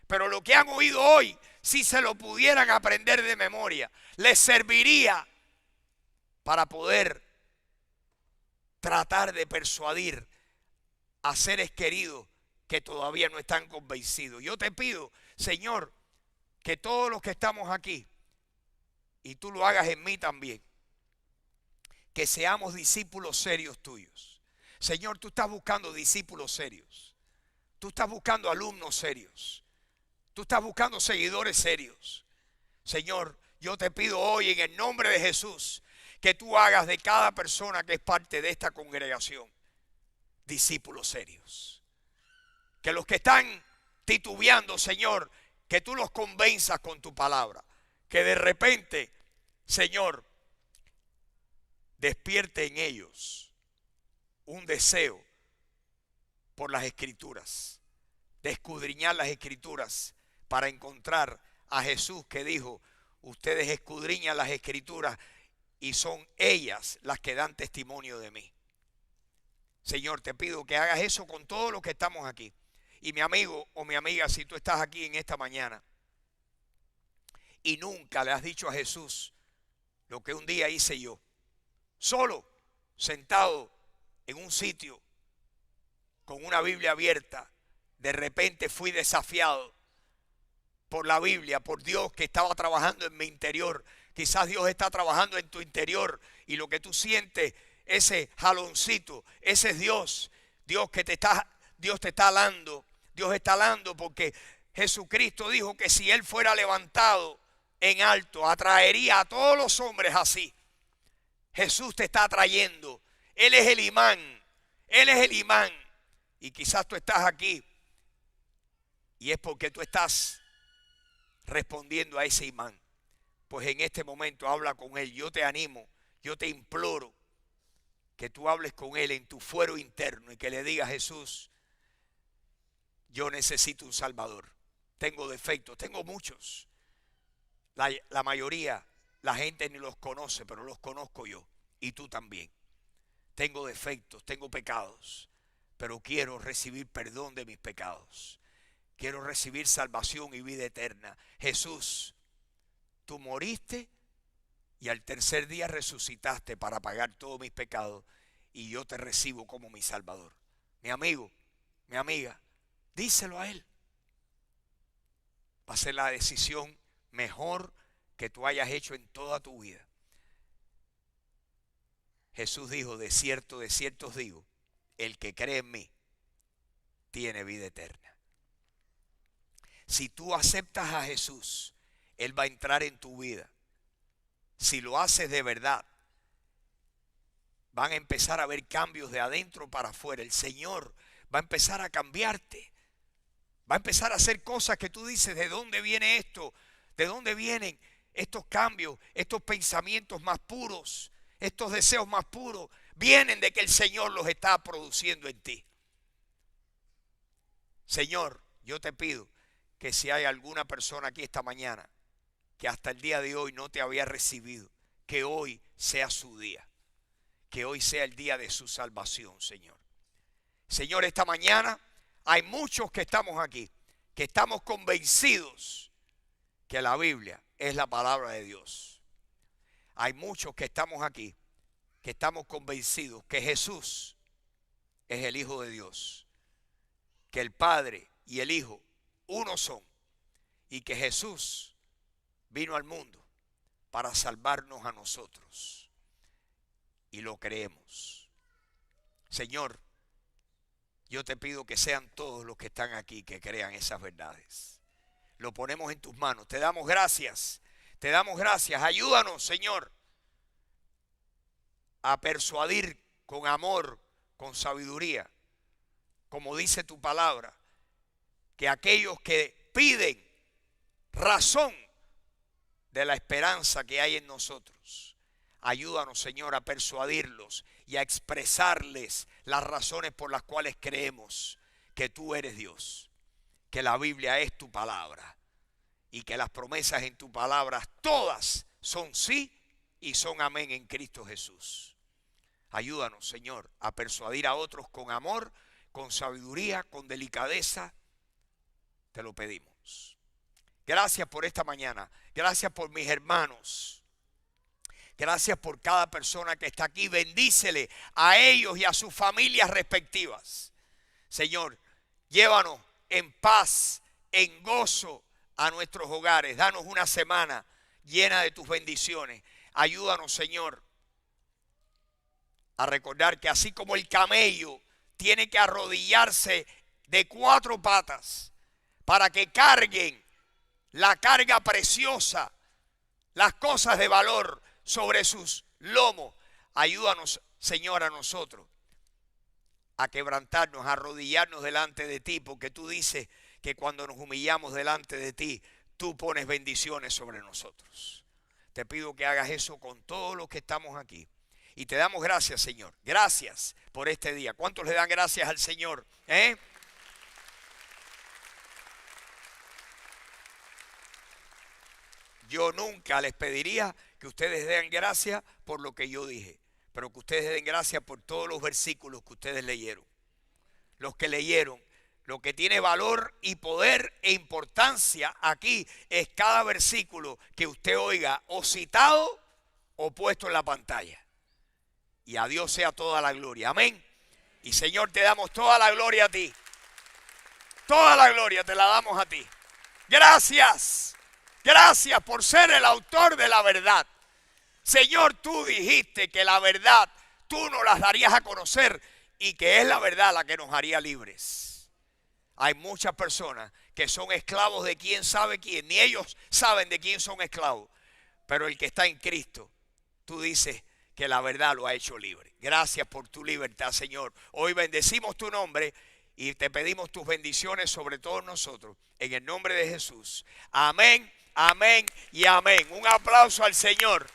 Pero lo que han oído hoy, si se lo pudieran aprender de memoria, les serviría para poder tratar de persuadir a seres queridos que todavía no están convencidos. Yo te pido, Señor, que todos los que estamos aquí, y tú lo hagas en mí también, que seamos discípulos serios tuyos. Señor, tú estás buscando discípulos serios. Tú estás buscando alumnos serios. Tú estás buscando seguidores serios. Señor, yo te pido hoy en el nombre de Jesús que tú hagas de cada persona que es parte de esta congregación discípulos serios. Que los que están titubeando, Señor, que tú los convenzas con tu palabra. Que de repente, Señor, despierte en ellos un deseo por las Escrituras, de escudriñar las Escrituras para encontrar a Jesús que dijo: ustedes escudriñan las Escrituras y son ellas las que dan testimonio de mí. Señor, te pido que hagas eso con todos los que estamos aquí. Y mi amigo o mi amiga, si tú estás aquí en esta mañana y nunca le has dicho a Jesús lo que un día hice yo, solo, sentado en un sitio con una Biblia abierta, de repente fui desafiado por la Biblia, por Dios que estaba trabajando en mi interior. Quizás Dios está trabajando en tu interior y lo que tú sientes, ese jaloncito, ese es Dios. Dios te está hablando. Dios está hablando porque Jesucristo dijo que si Él fuera levantado en alto, atraería a todos los hombres así. Jesús te está atrayendo. Él es el imán. Él es el imán. Y quizás tú estás aquí y es porque tú estás respondiendo a ese imán. Pues en este momento habla con Él. Yo te animo, yo te imploro que tú hables con Él en tu fuero interno y que le digas: Jesús, yo necesito un Salvador. Tengo defectos, tengo muchos. La mayoría, la gente ni los conoce, pero los conozco yo. Y tú también. Tengo defectos, tengo pecados, pero quiero recibir perdón de mis pecados. Quiero recibir salvación y vida eterna. Jesús, tú moriste y al tercer día resucitaste para pagar todos mis pecados y yo te recibo como mi Salvador. Mi amigo, mi amiga, díselo a Él. Va a ser la decisión mejor que tú hayas hecho en toda tu vida. Jesús dijo: de cierto os digo, el que cree en mí tiene vida eterna. Si tú aceptas a Jesús, Él va a entrar en tu vida. Si lo haces de verdad, van a empezar a haber cambios de adentro para afuera. El Señor va a empezar a cambiarte. Va a empezar a hacer cosas que tú dices: ¿de dónde viene esto? ¿De dónde vienen estos cambios, estos pensamientos más puros, estos deseos más puros? Vienen de que el Señor los está produciendo en ti. Señor, yo te pido que si hay alguna persona aquí esta mañana que hasta el día de hoy no te había recibido, que hoy sea su día. Que hoy sea el día de su salvación, Señor. Señor, esta mañana hay muchos que estamos aquí, que estamos convencidos que la Biblia es la palabra de Dios. Hay muchos que estamos aquí, que estamos convencidos que Jesús es el Hijo de Dios, que el Padre y el Hijo uno son, y que Jesús vino al mundo para salvarnos a nosotros. Y lo creemos. Señor, yo te pido que sean todos los que están aquí que crean esas verdades. Lo ponemos en tus manos. Te damos gracias. Te damos gracias. Ayúdanos, Señor, a persuadir con amor, con sabiduría, como dice tu palabra, que aquellos que piden razón de la esperanza que hay en nosotros, ayúdanos, Señor, a persuadirlos y a expresarles las razones por las cuales creemos que tú eres Dios, que la Biblia es tu palabra y que las promesas en tu palabra todas son sí y son amén en Cristo Jesús. Ayúdanos, Señor, a persuadir a otros con amor, con sabiduría, con delicadeza. Te lo pedimos. Gracias por esta mañana. Gracias por mis hermanos. Gracias por cada persona que está aquí. Bendícele a ellos y a sus familias respectivas. Señor, llévanos en paz, en gozo a nuestros hogares. Danos una semana llena de tus bendiciones. Ayúdanos, Señor, a recordar que así como el camello tiene que arrodillarse de 4 patas para que carguen la carga preciosa, las cosas de valor sobre sus lomos, ayúdanos, Señor, a nosotros a quebrantarnos, a arrodillarnos delante de ti, porque tú dices que cuando nos humillamos delante de ti, tú pones bendiciones sobre nosotros. Te pido que hagas eso con todos los que estamos aquí. Y te damos gracias, Señor. Gracias por este día. ¿Cuántos le dan gracias al Señor? Yo nunca les pediría que ustedes den gracias por lo que yo dije, pero que ustedes den gracias por todos los versículos que ustedes leyeron. Los que leyeron. Lo que tiene valor y poder e importancia aquí es cada versículo que usted oiga o citado o puesto en la pantalla. Y a Dios sea toda la gloria. Amén. Y Señor, te damos toda la gloria a ti. Toda la gloria te la damos a ti. Gracias. Gracias por ser el autor de la verdad. Señor, tú dijiste que la verdad tú nos las darías a conocer y que es la verdad la que nos haría libres. Hay muchas personas que son esclavos de quién sabe quién. Ni ellos saben de quién son esclavos. Pero el que está en Cristo, tú dices que la verdad lo ha hecho libre. Gracias por tu libertad, Señor. Hoy bendecimos tu nombre y te pedimos tus bendiciones sobre todos nosotros. En el nombre de Jesús. Amén, amén y amén. Un aplauso al Señor.